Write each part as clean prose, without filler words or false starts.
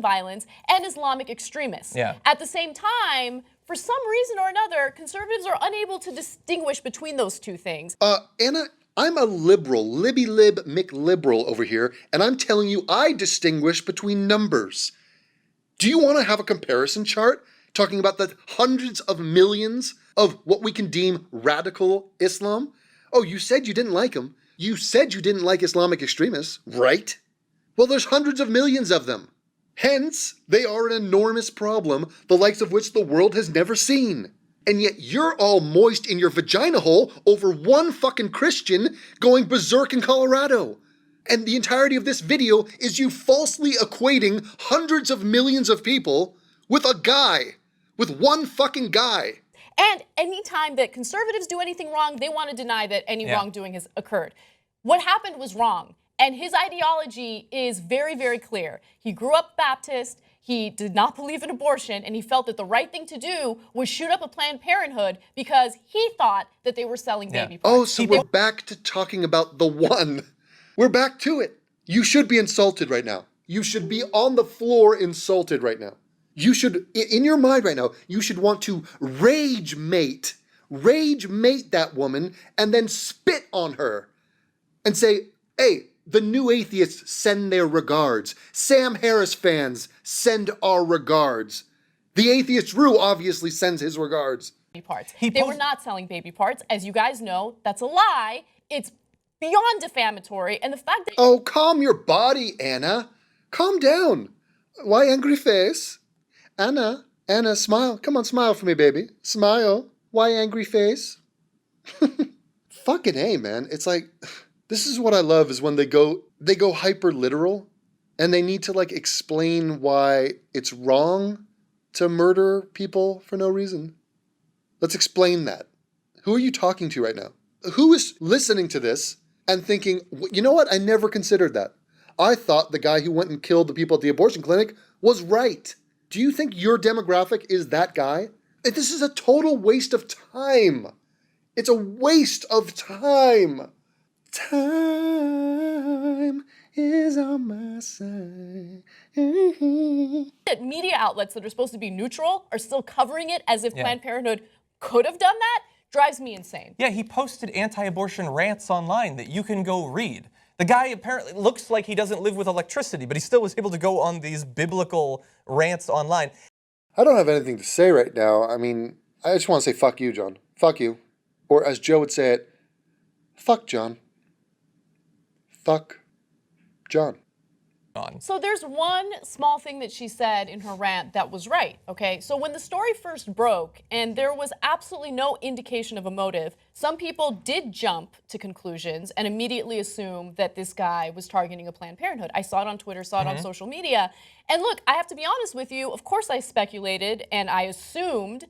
violence and Islamic extremists. Yeah. At the same time, for some reason or another, conservatives are unable to distinguish between those two things. Anna, I'm a liberal, libby-lib McLiberal over here, and I'm telling you I distinguish between numbers. Do you want to have a comparison chart talking about the hundreds of millions of what we can deem radical Islam? Oh, you said you didn't like them. You said you didn't like Islamic extremists, right? Well, there's hundreds of millions of them. Hence, they are an enormous problem, the likes of which the world has never seen. And yet you're all moist in your vagina hole over one fucking Christian going berserk in Colorado. And the entirety of this video is you falsely equating hundreds of millions of people with a guy, with one fucking guy. And anytime that conservatives do anything wrong, they want to deny that any wrongdoing has occurred. What happened was wrong. And his ideology is very, very clear. He grew up Baptist, he did not believe in abortion, and he felt that the right thing to do was shoot up a Planned Parenthood because he thought that they were selling baby parts. Oh, so we're back to talking about the one. We're back to it. You should be insulted right now. You should be on the floor insulted right now. You should, in your mind right now, you should want to rage mate that woman and then spit on her and say, hey, the new atheists send their regards. Sam Harris fans send our regards. The atheist Rue obviously sends his regards. Parts. They were not selling baby parts. As you guys know, that's a lie. It's beyond defamatory. And the fact that... Oh, calm your body, Anna. Calm down. Why angry face? Anna, smile. Come on, smile for me, baby. Smile. Why angry face? Fucking A, man. It's like... This is what I love is when they go hyper literal and they need to like explain why it's wrong to murder people for no reason. Let's explain that. Who are you talking to right now? Who is listening to this and thinking, you know what? I never considered that. I thought the guy who went and killed the people at the abortion clinic was right. Do you think your demographic is that guy? This is a total waste of time. It's a waste of time. Time is on my side. That media outlets that are supposed to be neutral are still covering it as if Planned Parenthood could have done that drives me insane. Yeah, he posted anti-abortion rants online that you can go read. The guy apparently looks like he doesn't live with electricity, but he still was able to go on these biblical rants online. I don't have anything to say right now. I mean, I just want to say fuck you, John. Fuck you. Or as Joe would say it, fuck John. Fuck John. So there's one small thing that she said in her rant that was right, okay? So when the story first broke and there was absolutely no indication of a motive, some people did jump to conclusions and immediately assume that this guy was targeting a Planned Parenthood. I saw it on Twitter, saw it on social media. And look, I have to be honest with you, of course I speculated and I assumed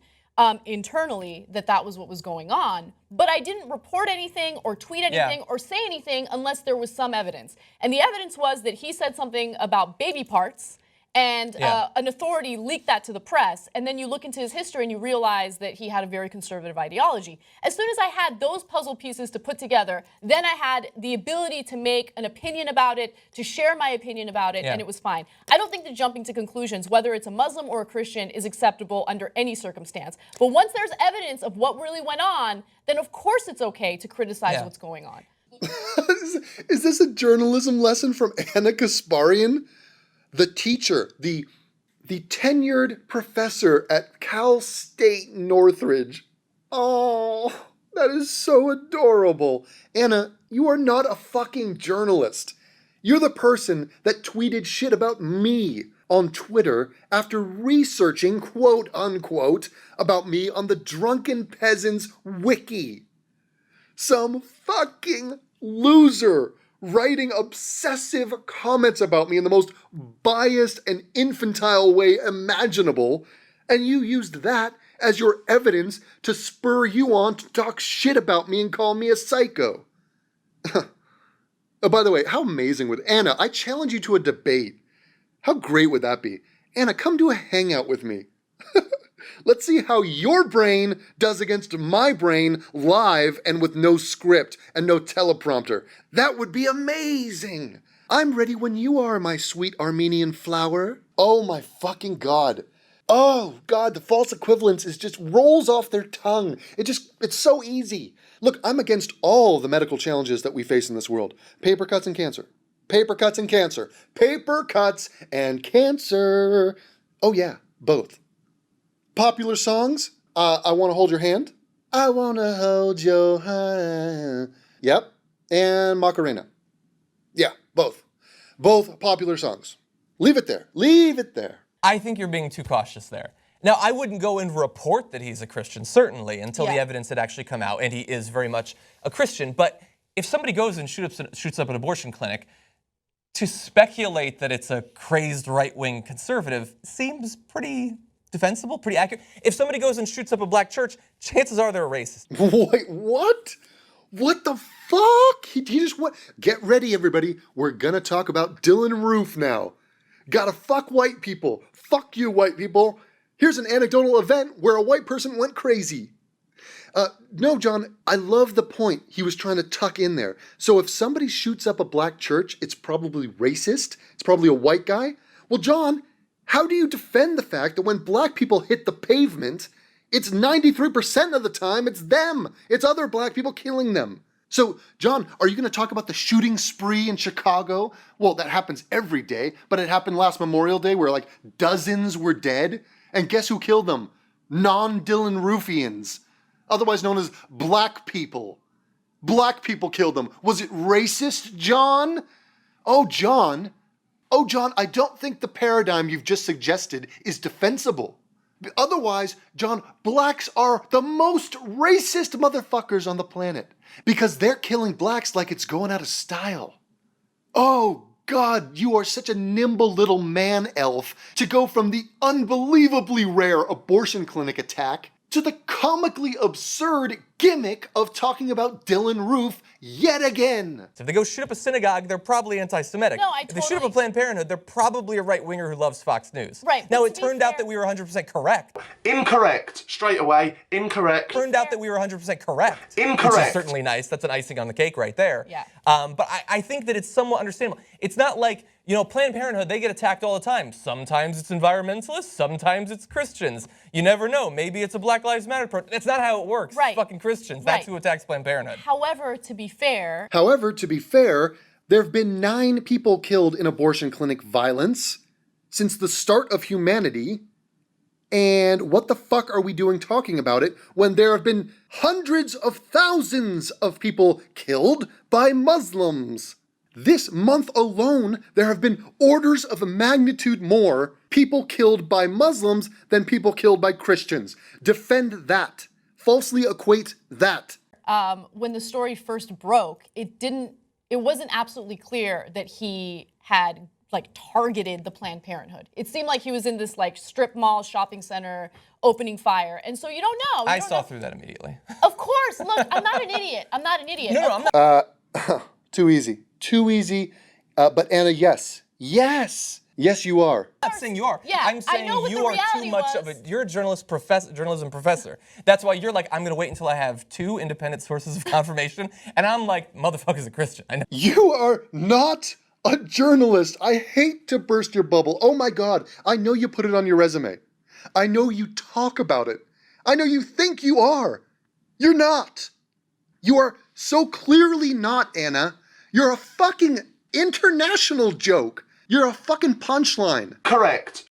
internally that was what was going on, but I didn't report anything or tweet anything or say anything unless there was some evidence. And the evidence was that he said something about baby parts and an authority leaked that to the press. And then you look into his history and you realize that he had a very conservative ideology. As soon as I had those puzzle pieces to put together, then I had the ability to make an opinion about it, to share my opinion about it, and it was fine. I don't think that jumping to conclusions, whether it's a Muslim or a Christian, is acceptable under any circumstance. But once there's evidence of what really went on, then of course it's okay to criticize what's going on. Is this a journalism lesson from Anna Kasparian? The teacher, the tenured professor at Cal State Northridge. Oh, that is so adorable. Anna, you are not a fucking journalist. You're the person that tweeted shit about me on Twitter after researching, quote unquote, about me on the Drunken Peasants Wiki. Some fucking loser writing obsessive comments about me in the most biased and infantile way imaginable, and you used that as your evidence to spur you on to talk shit about me and call me a psycho. Oh, by the way, how amazing would Anna, I challenge you to a debate. How great would that be? Anna, come do a hangout with me. Let's see how your brain does against my brain live and with no script and no teleprompter. That would be amazing. I'm ready when you are, my sweet Armenian flower. Oh my fucking God. Oh God, the false equivalence is just rolls off their tongue. It's so easy. Look, I'm against all the medical challenges that we face in this world. Paper cuts and cancer. Paper cuts and cancer. Paper cuts and cancer. Oh yeah, both. Popular songs? I Want to Hold Your Hand. I want to hold your hand. Yep. And Macarena. Yeah, both. Both popular songs. Leave it there. Leave it there. I think you're being too cautious there. Now, I wouldn't go and report that he's a Christian, certainly, until the evidence had actually come out, and he is very much a Christian. But if somebody goes and shoots up an abortion clinic, to speculate that it's a crazed right-wing conservative seems pretty defensible, pretty accurate. If somebody goes and shoots up a black church, chances are they're a racist. Wait, what? What the fuck? He just what? Get ready, everybody. We're gonna talk about Dylan Roof now. Gotta fuck white people. Fuck you, white people. Here's an anecdotal event where a white person went crazy. No, John, I love the point he was trying to tuck in there. So if somebody shoots up a black church, it's probably racist. It's probably a white guy. Well, John, how do you defend the fact that when black people hit the pavement, it's 93% of the time it's them. It's other black people killing them. So, John, are you going to talk about the shooting spree in Chicago? Well, that happens every day, but it happened last Memorial Day where like dozens were dead. And guess who killed them? Non-Dylan Roofians, otherwise known as black people. Black people killed them. Was it racist, John? Oh, John, I don't think the paradigm you've just suggested is defensible. Otherwise, John, blacks are the most racist motherfuckers on the planet because they're killing blacks like it's going out of style. Oh, God, you are such a nimble little man elf to go from the unbelievably rare abortion clinic attack to the comically absurd gimmick of talking about Dylan Roof yet again. If they go shoot up a synagogue, they're probably anti-Semitic. No, I If they shoot up a totally- Planned Parenthood, they're probably a right-winger who loves Fox News. Right, Now, but it to be turned out fair- that we were 100% correct. Incorrect. Straight away. Incorrect. Turned out that we were 100% correct. Which Incorrect. is certainly nice. That's an icing on the cake right there. Yeah. But I think that it's somewhat understandable. It's not like, Planned Parenthood, they get attacked all the time. Sometimes it's environmentalists, sometimes it's Christians. You never know. Maybe it's a Black Lives Matter protest. That's not how it works. Right. It's fucking Christians. Right. That's who attacks Planned Parenthood. However, to be fair, there have been 9 people killed in abortion clinic violence since the start of humanity. And what the fuck are we doing talking about it when there have been hundreds of thousands of people killed by Muslims? This month alone, there have been orders of magnitude more people killed by Muslims than people killed by Christians. Defend that. Falsely equate that. when the story first broke, it wasn't absolutely clear that he had targeted the Planned Parenthood. It seemed like he was in this strip mall shopping center opening fire. And so you don't know. I saw through that immediately. Of course. Look, I'm not an idiot. I'm not an idiot. No, I'm not. Too easy. Too easy. But Anna, yes. Yes. Yes, you are. I'm not saying you are. Yeah, I'm I saying know what you the are too reality much of was. you're a journalism professor. That's why you're like, I'm gonna wait until I have 2 independent sources of confirmation. And I'm like, motherfucker's a Christian. I know. You are not a journalist. I hate to burst your bubble. Oh my God. I know you put it on your resume. I know you talk about it. I know you think you are. You're not. You are so clearly not, Anna. You're a fucking international joke. You're a fucking punchline. Correct.